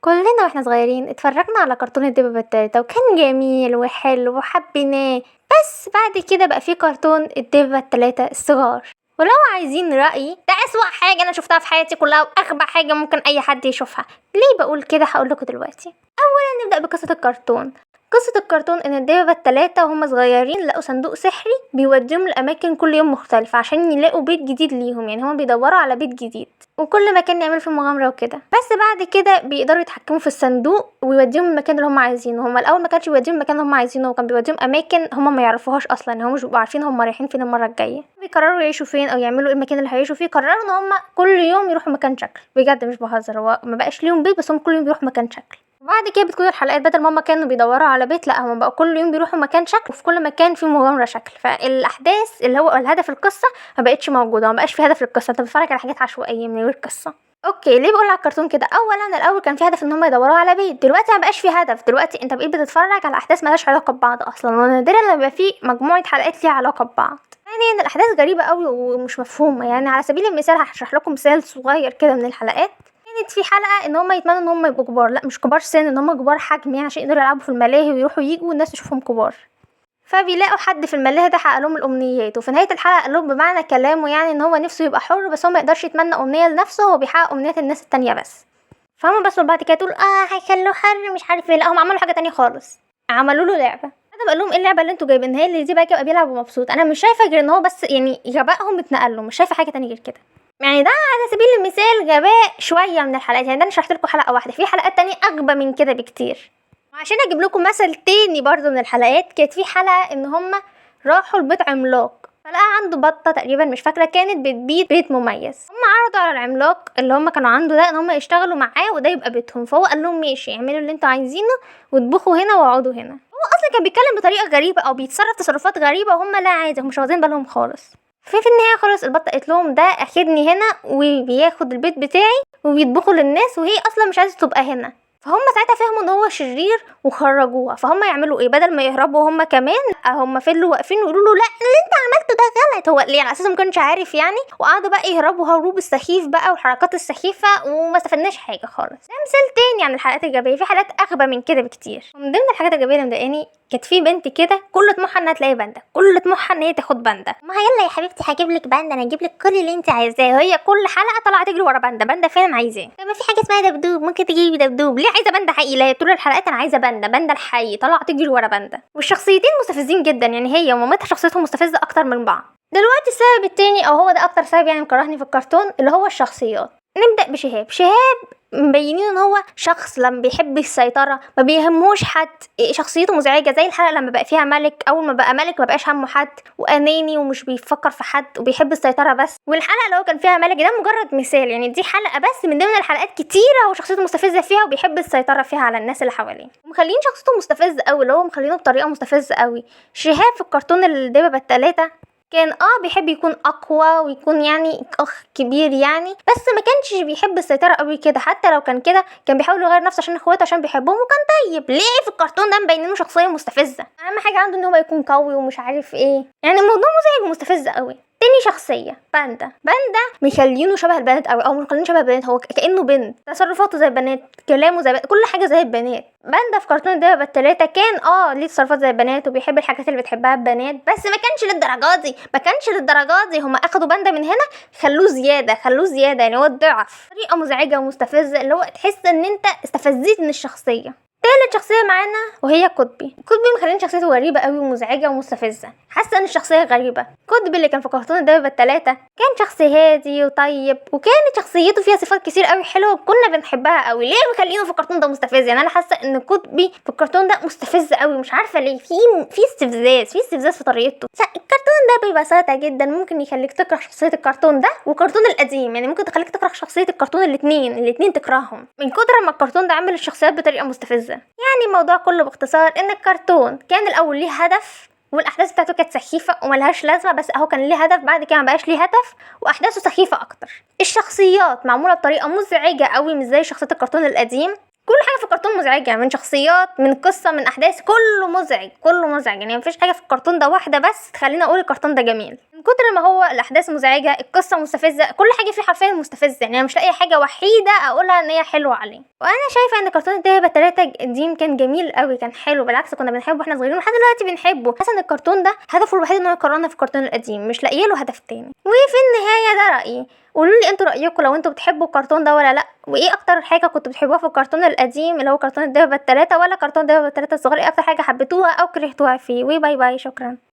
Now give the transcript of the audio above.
كلنا واحنا صغيرين اتفرجنا على كرتون الدببة التالتة وكان جميل وحلو وحبيناه. بس بعد كده بقى في كرتون الدببة التلاتة الصغار. ولو عايزين رأيي، ده أسوأ حاجة أنا شفتها في حياتي كلها وأغبى حاجة ممكن أي حد يشوفها. ليه بقول كده؟ هقولكوا دلوقتي. أولا نبدأ بقصة الكرتون. قصة الكرتون إن الدببة التلاتة وهم صغيرين لقوا صندوق سحري بيوديهم لأماكن كل يوم مختلفة عشان يلاقوا بيت جديد ليهم، يعني هما بيدوروا على بيت جديد وكل مكان يعملوا فيه مغامرة وكده. بس بعد كده بيقدروا يتحكموا في الصندوق ويوديهم المكان اللي هم عايزينه. هما الأول ما كانش بيوديهم المكان اللي هم عايزينه، وكان بيوديهم أماكن هما ما يعرفوهاش أصلا، هم مش بيبقوا عارفين هم رايحين فين المرة الجاية. بيقرروا يعيشوا فين أو يعملوا ايه المكان اللي هيعيشوا فيه. قرروا إن هما كل يوم يروحوا مكان شكل، بجد مش بهزر، هو ما بقاش ليهم بيت بس هم كل يوم بيروحوا مكان شكل. بعد كده بتكون الحلقات بدل ما هما كانوا بيدوروا على بيت، لا هما بقوا كل يوم بيروحوا مكان شكل، وفي كل مكان فيه مغامرة شكل. فالأحداث اللي هو الهدف القصة ما بقتش موجودة، ما بقاش في هدف للقصة، انت بتتفرج على حاجات عشوائية من غير قصة. اوكي، ليه بقول على الكرتون كده؟ اولا الاول كان في هدف ان هم يدوروا على بيت، دلوقتي ما بقاش في هدف، دلوقتي انت بقيت بتتفرج على احداث مالهاش علاقه ببعض اصلا، ونادرا لما بيبقى في مجموعه حلقات ليها علاقه ببعض. يعني ان الاحداث غريبه قوي ومش مفهومه. يعني على سبيل المثال هشرح لكم مثال صغير كده من الحلقات. كانت في حلقه ان هم يتمنوا ان هم يبقوا كبار، لا مش كبار سن، ان هم كبار حجم، يعني عشان يقدروا يلعبوا في الملاهي ويروحوا يجوا والناس تشوفهم كبار. فبيلاقوا حد في الملاهي ده حقق لهم الامنيات، وفي نهايه الحلقه قال لهم بمعنى كلامه يعني ان هو نفسه يبقى حر، بس هو ما يقدرش يتمنى امنيه لنفسه، هو بيحقق امنيات الناس التانية بس. فهم بس بعد كده تقول هيخلوه حر مش عارف ايه، لا هم عملوا حاجه تانية خالص، عملوا له لعبه. انا بقول لهم ايه اللعبه اللي انتوا جايبينها لي دي بقى؟ يبقى بيلعب ومبسوط. انا مش شايفه غير ان هو بس يعني غبائهم اتنقل له، مش شايفه حاجه تانية غير كده. يعني ده على سبيل المثال غباء شويه من الحلقات، يعني ده انا شرحت لكم حلقه واحده، في حلقات تانية اغبى من كده بكتير. وعشان اجيب لكم مثل تاني برضو من الحلقات، كانت في حلقه ان هم راحوا لبيت عملاق، فلقى عنده بطه تقريبا مش فاكره، كانت بتبيت بيت مميز. هم عرضوا على العملاق اللي هم كانوا عنده ده ان هم يشتغلوا معاه وده يبقى بيتهم، فهو قال لهم ماشي، اعملوا اللي انتوا عايزينه واطبخوا هنا واقعدوا هنا. هو اصلا كان بيتكلم بطريقه غريبه او بيتصرف تصرفات غريبه، وهم لا عادي، هم مش واخدين بالهم خالص. في النهايه خالص البطه قالت لهم ده اخدني هنا وبياخد البيت بتاعي وبيطبخوا للناس، وهي اصلا مش عايزه تبقى هنا. فهم ساعتها فهموا ان هو شرير وخرجوها. فهم يعملوا ايه بدل ما يهربوا هم كمان؟ هم فضلوا واقفين ويقولوا له لا اللي انت عملته ده غلط. هو ليه؟ على اساس ما كانش عارف يعني. وقعدوا بقى يهربوا هروب السخيف بقى والحركات السخيفه، وما استفدناش حاجه خالص. ده مثال تاني عن الحلقات الايجابيه، في حلقات اغبى من كده بكتير. ومن ضمن الحاجات الايجابيه اللي مضايقاني كانت في بنت كده كل طموحها انها تلاقي باندا، كل طموحها ان هي تاخد باندا. ما يلا يا حبيبتي هجيب لك باندا، انا هجيب لك كل اللي انت عايزاه. وهي كل حلقه طالعه تجري ورا باندا، باندا فين عايزاه؟ طب ما في حاجه اسمها دبدوب، ممكن تجيبي دبدوب. ليه عايزه باندا حقيقي؟ لا طول الحلقات انا عايزه باندا، باندا الحقيقي طالعه تجري ورا باندا. والشخصيتين مستفزين جدا، يعني هي ومامتها شخصيتهم مستفزه اكتر من بعض. دلوقتي السبب التاني او هو ده اكتر سبب يعني مكرهني في الكرتون، اللي هو الشخصيات. نبدا بشهاب. شهاب مبينين ان هو شخص لما بيحب السيطره، ما بيهموش حد، شخصيته مزعجه. زي الحلقه لما بقى فيها ملك، اول ما بقى ملك ما بقاش همه حد، واناني ومش بيفكر في حد وبيحب السيطره بس. والحلقه اللي هو كان فيها ملك ده مجرد مثال، يعني دي حلقه بس من ضمن الحلقات كتيره وشخصيته مستفزه فيها وبيحب السيطره فيها على الناس اللي حواليه، ومخلين شخصيته مستفزه قوي، اللي هو مخلينه بطريقه مستفزه قوي. شهاب في الكرتون الدببة التلاتة كان بيحب يكون اقوى ويكون يعني اخ كبير يعني، بس ما كانش بيحب السيطره قوي كده. حتى لو كان كده كان بيحاول يغير نفسه عشان اخواته عشان بيحبهم وكان طيب. ليه في الكرتون ده مبينينه شخصيه مستفزه؟ اهم حاجه عنده ان هو يكون قوي ومش عارف ايه، يعني الموضوع مزعج ومستفز قوي. تاني شخصيه باندا. باندا مخلينه شبه البنات قوي، او مخلينه شبه البنات، هو كانه بنت، تصرفاته زي البنات، كلامه زي البنات، كل حاجه زي البنات. باندا في كرتون الدببة التلاتة كان ليه تصرفات زي البنات وبيحب الحاجات اللي بتحبها البنات، بس ما كانش للدرجات دي، ما كانش للدرجات دي. هما اخدوا باندا من هنا خلوه زياده، خلوه زياده، يعني هو الضعف، طريقه مزعجه ومستفزه، اللي هو تحس ان انت استفزيت من الشخصيه. تالت شخصيه معانا وهي قطبي. قطبي مخلين شخصيته غريبه قوي ومزعجه ومستفزه، حاسه ان الشخصيه غريبه. قطبي اللي كان في كرتون الدببة التلاتة كان شخص هادي وطيب، وكانت شخصيته فيها صفات كتير قوي حلوه وكنا بنحبها قوي. ليه مخلينه في الكرتون ده مستفز؟ يعني انا حاسه ان قطبي في الكرتون ده مستفز قوي، مش عارفه ليه، في استفزاز في طريقته. الكرتون ده ببساطه جدا ممكن يخليك تكره شخصيه الكرتون ده والكرتون القديم، يعني ممكن تخليك تكره شخصيه الكرتون الاتنين تكرههم من كتر ما الكرتون ده عامل الشخصيات بطريقه مستفزه. يعني الموضوع كله باختصار ان الكرتون كان الاول ليه هدف، والاحداث بتاعته كانت سخيفه وملهاش لازمه، بس اهو كان ليه هدف. بعد كده مبقاش ليه هدف واحداثه سخيفه اكتر. الشخصيات معموله بطريقه مزعجه قوي، مش زي شخصيات الكرتون القديم. كل حاجه في الكرتون مزعجه، من شخصيات، من قصه، من احداث، كله مزعج كله مزعج. يعني مفيش حاجه في الكرتون ده واحده بس تخليني اقول الكرتون ده جميل، من كتر ما هو الاحداث مزعجه، القصه مستفزه، كل حاجه فيه حرفيا مستفزه. يعني انا مش لاقي حاجه وحيده اقولها ان هي حلوه عليه. وانا شايفه ان كرتون الدببه 3 قديم كان جميل قوي، كان حلو، بالعكس كنا بنحبه واحنا صغيرين ولحد دلوقتي بنحبه. حاسه ان الكرتون ده هدفه الوحيد ان هو يقررنا في الكرتون القديم، مش لاقيه له هدف تاني. وفي النهايه ده رايي. قولوا لي انتوا رايكم لو انتوا بتحبوا الكرتون ده ولا لا، وايه اكتر حاجه كنتوا بتحبوها في الكرتون القديم اللي هو كرتون الدببه 3 ولا كرتون الدببه 3 الصغير؟ ايه اكتر حاجه حبيتوها او كرهتوها فيه؟ وباي باي، شكرا.